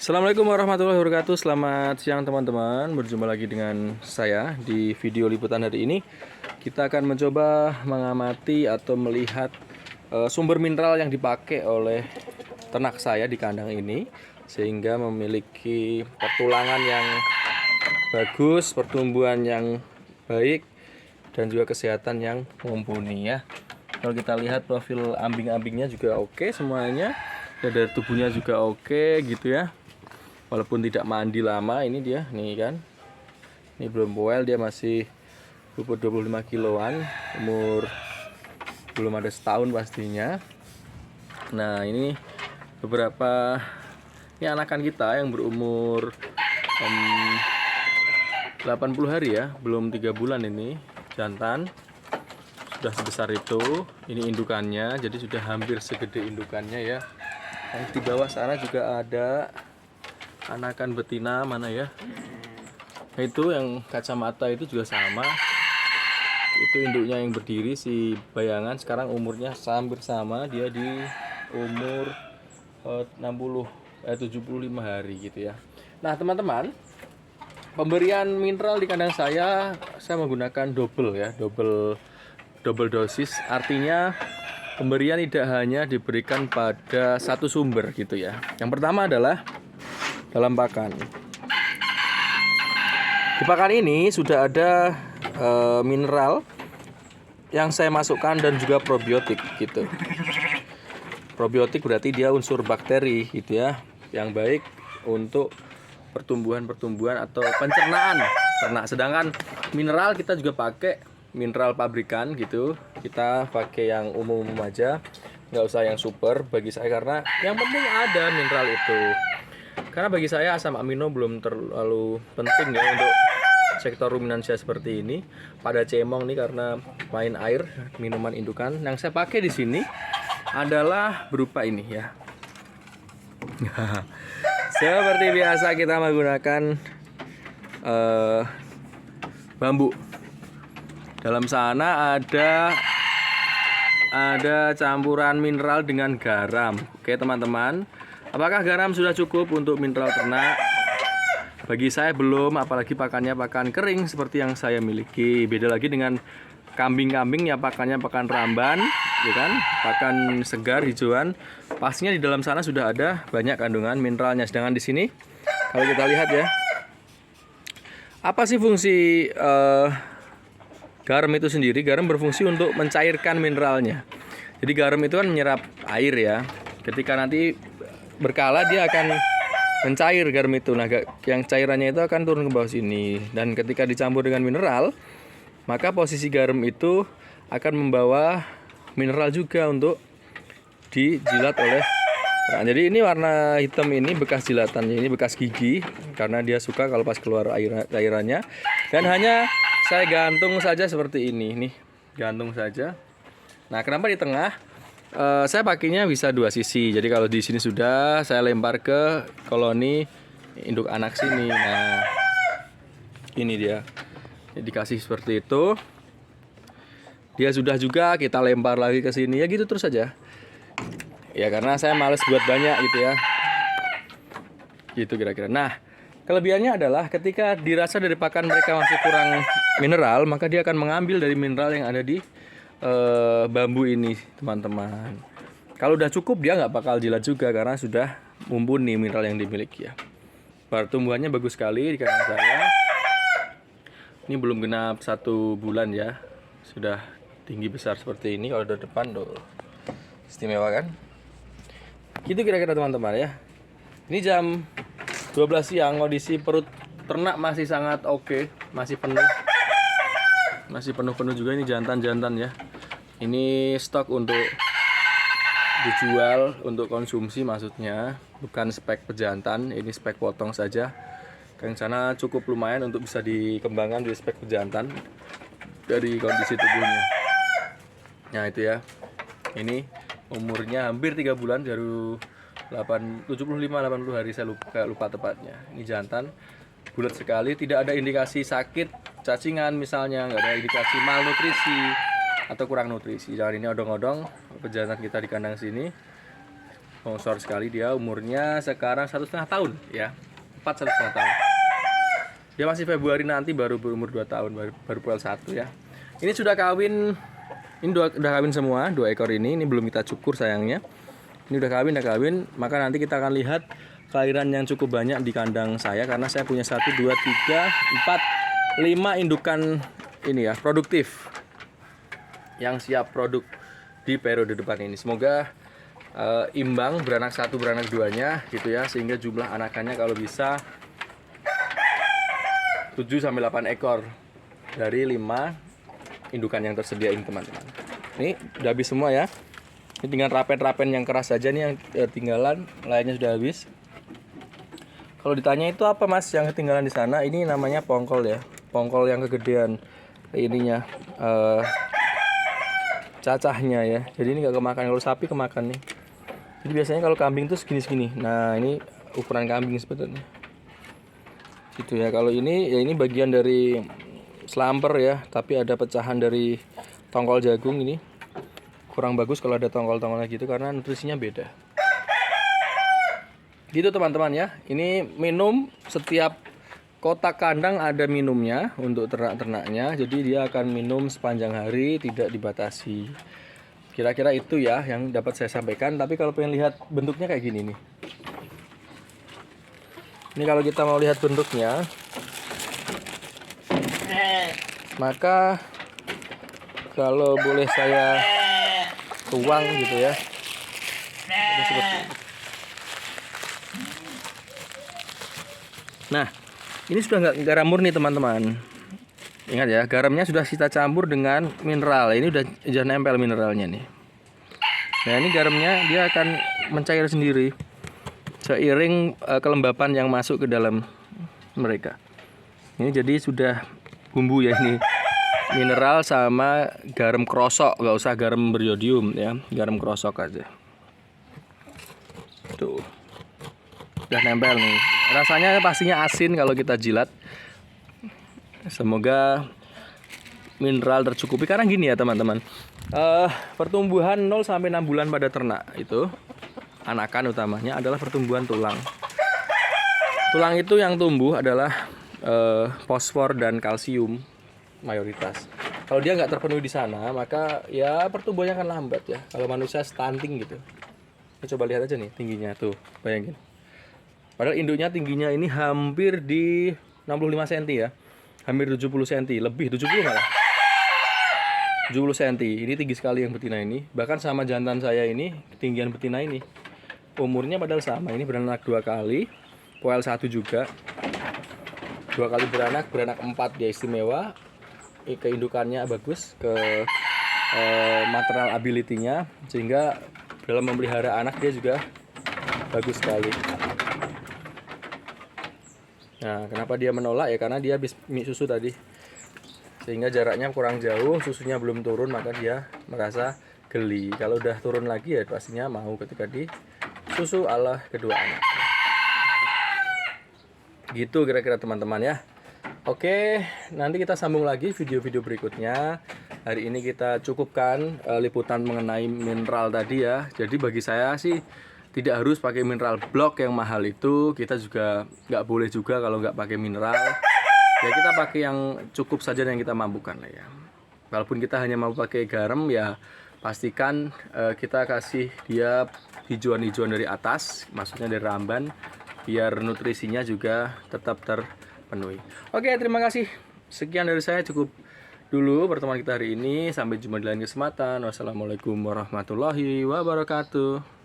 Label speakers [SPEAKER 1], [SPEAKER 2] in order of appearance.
[SPEAKER 1] Assalamualaikum warahmatullahi wabarakatuh. Selamat siang teman-teman. Berjumpa lagi dengan saya di video liputan hari ini. Kita akan mencoba mengamati atau melihat sumber mineral yang dipakai oleh ternak saya di kandang ini, sehingga memiliki pertulangan yang bagus, pertumbuhan yang baik, dan juga kesehatan yang mumpuni ya. Kalau kita lihat profil ambing-ambingnya juga oke semuanya. Dada tubuhnya juga oke gitu ya. Walaupun tidak mandi lama, ini dia nih kan. Ini belum boel, dia masih bobot 25 kiloan, umur belum ada setahun pastinya. Nah, ini beberapa ini anakan kita yang berumur 80 hari ya, belum 3 bulan ini, jantan. Sudah sebesar itu. Ini indukannya, jadi sudah hampir segede indukannya ya. Yang di bawah sana juga ada anakan betina, mana ya? Itu yang kacamata itu juga sama. Itu induknya yang berdiri, si bayangan, sekarang umurnya hampir sama, dia di umur 75 hari gitu ya. Nah, teman-teman, pemberian mineral di kandang saya menggunakan double ya, double dosis. Artinya pemberian tidak hanya diberikan pada satu sumber gitu ya. Yang pertama adalah dalam pakan. Di pakan ini sudah ada mineral yang saya masukkan dan juga probiotik gitu. Probiotik berarti dia unsur bakteri gitu ya, yang baik untuk pertumbuhan atau pencernaan ternak. Sedangkan mineral kita juga pakai mineral pabrikan gitu. Kita pakai yang umum aja, nggak usah yang super bagi saya, karena yang penting ada mineral itu. Karena bagi saya asam amino belum terlalu penting ya untuk sektor ruminansia seperti ini. Pada cemong nih, karena main air, minuman indukan. Yang saya pakai di sini adalah berupa ini ya. Seperti biasa kita menggunakan bambu. Dalam sana ada campuran mineral dengan garam. Oke teman-teman, apakah garam sudah cukup untuk mineral ternak? Bagi saya belum, apalagi pakannya pakan kering seperti yang saya miliki. Beda lagi dengan kambing-kambing ya, pakannya pakan ramban, ya kan? Pakan segar hijauan. Pastinya di dalam sana sudah ada banyak kandungan mineralnya. Sedangkan di sini kalau kita lihat ya, apa sih fungsi garam itu sendiri? Garam berfungsi untuk mencairkan mineralnya. Jadi garam itu kan menyerap air ya. Ketika nanti berkala dia akan mencair garam itu. Nah, yang cairannya itu akan turun ke bawah sini. Dan ketika dicampur dengan mineral, maka posisi garam itu akan membawa mineral juga untuk dijilat oleh. Nah, jadi ini warna hitam ini bekas jilatannya, ini bekas gigi, karena dia suka kalau pas keluar cairannya. Dan hanya saya gantung saja seperti ini, nih gantung saja. Nah, kenapa di tengah? Saya pakainya bisa dua sisi. Jadi kalau di sini sudah, saya lempar ke koloni induk anak sini. Nah, ini dia. Dikasih seperti itu. Dia sudah juga, kita lempar lagi ke sini. Ya gitu terus saja. Ya karena saya males buat banyak gitu ya. Gitu kira-kira. Nah, kelebihannya adalah ketika dirasa dari pakan mereka masih kurang mineral, maka dia akan mengambil dari mineral yang ada di bambu ini teman-teman. Kalau udah cukup dia nggak bakal jilat juga, karena sudah mumpuni mineral yang dimiliki ya. Pertumbuhannya bagus sekali di kandang saya. Ini belum genap 1 bulan ya, sudah tinggi besar seperti ini. Kalau dari depan tuh istimewa kan. Gitu kira-kira teman-teman ya. Ini jam 12 siang, kondisi perut ternak masih sangat oke, masih penuh. Masih penuh-penuh juga, ini jantan-jantan ya. Ini stok untuk dijual, untuk konsumsi maksudnya, bukan spek pejantan, ini spek potong saja. Yang sana cukup lumayan untuk bisa dikembangkan di spek pejantan dari kondisi tubuhnya. Nah itu ya, ini umurnya hampir 3 bulan, baru 75-80 hari, saya lupa tepatnya. Ini jantan, bulat sekali, tidak ada indikasi sakit cacingan misalnya, nggak ada indikasi malnutrisi atau kurang nutrisi. Jangan ini odong-odong pejantan kita di kandang sini. Sponsor sekali, dia umurnya sekarang 1,5 tahun ya. 1,5 tahun. Dia masih Februari nanti baru berumur 2 tahun, baru puel 1 ya. Ini sudah kawin, ini udah kawin semua 2 ekor ini belum kita cukur sayangnya. Ini udah kawin, maka nanti kita akan lihat kelahiran yang cukup banyak di kandang saya karena saya punya 1, 2, 3, 4, 5 indukan ini ya, produktif yang siap produk di periode depan ini. Semoga imbang, beranak 1 beranak 2-nya gitu ya, sehingga jumlah anakannya kalau bisa 7-8 ekor dari 5 indukan yang tersedia ini teman-teman. Ini udah habis semua ya. Ini tinggal rapen-rapen yang keras saja nih yang tinggalan, lainnya sudah habis. Kalau ditanya itu apa mas yang ketinggalan di sana, ini namanya pongkol ya, pongkol yang kegedean ininya, cacahnya ya. Jadi ini nggak kemakan, kalau sapi kemakan nih. Jadi biasanya kalau kambing tuh segini-segini. Nah ini ukuran kambing sebetulnya. Gitu ya. Kalau ini ya ini bagian dari slamper ya, tapi ada pecahan dari tongkol jagung ini. Kurang bagus kalau ada tongkol-tongkolnya gitu karena nutrisinya beda. Gitu teman-teman ya. Ini minum, setiap kotak kandang ada minumnya untuk ternak-ternaknya. Jadi dia akan minum sepanjang hari, tidak dibatasi. Kira-kira itu ya yang dapat saya sampaikan. Tapi kalau pengen lihat bentuknya kayak gini nih. Ini kalau kita mau lihat bentuknya, maka kalau boleh saya tuang gitu ya. Ini seperti ini. Nah, ini sudah nggak garam murni teman-teman. Ingat ya, garamnya sudah kita campur dengan mineral. Ini udah nempel mineralnya nih. Nah, ini garamnya dia akan mencair sendiri seiring kelembapan yang masuk ke dalam mereka. Ini jadi sudah bumbu ya ini. Mineral sama garam krosok, nggak usah garam beriodium ya, garam krosok aja. Tuh. Udah nempel nih. Rasanya pastinya asin kalau kita jilat. Semoga mineral tercukupi karena gini ya teman-teman. Pertumbuhan 0 sampai 6 bulan pada ternak itu, anakan utamanya adalah pertumbuhan tulang. Tulang itu yang tumbuh adalah fosfor dan kalsium mayoritas. Kalau dia nggak terpenuhi di sana, maka ya pertumbuhannya akan lambat ya. Kalau manusia stunting gitu. Kita coba lihat aja nih tingginya tuh, bayangin. Padahal induknya tingginya ini hampir di 65 cm ya. Hampir 70 cm, lebih 70 malah. 70 cm. Ini tinggi sekali yang betina ini. Bahkan sama jantan saya ini, ketinggian betina ini. Umurnya padahal sama. Ini beranak 2 kali, poel 1 juga. 2 kali beranak 4 dia istimewa. Keindukannya bagus, ke maternal ability-nya, sehingga dalam memelihara anak dia juga bagus sekali. Nah, kenapa dia menolak ya? Karena dia habis susu tadi, sehingga jaraknya kurang jauh, susunya belum turun, maka dia merasa geli. Kalau udah turun lagi ya pastinya mau ketika di susu ala kedua anak. Gitu kira-kira teman-teman ya. Oke, nanti kita sambung lagi video-video berikutnya. Hari ini kita cukupkan liputan mengenai mineral tadi ya. Jadi bagi saya sih tidak harus pakai mineral blok yang mahal itu. Kita juga nggak boleh juga kalau nggak pakai mineral. Ya kita pakai yang cukup saja yang kita mampukan lah ya. Walaupun kita hanya mau pakai garam ya pastikan kita kasih dia hijauan-hijauan dari atas, maksudnya dari ramban, biar nutrisinya juga tetap terpenuhi. Oke, terima kasih. Sekian dari saya, cukup dulu pertemuan kita hari ini. Sampai jumpa di lain kesempatan. Wassalamualaikum warahmatullahi wabarakatuh.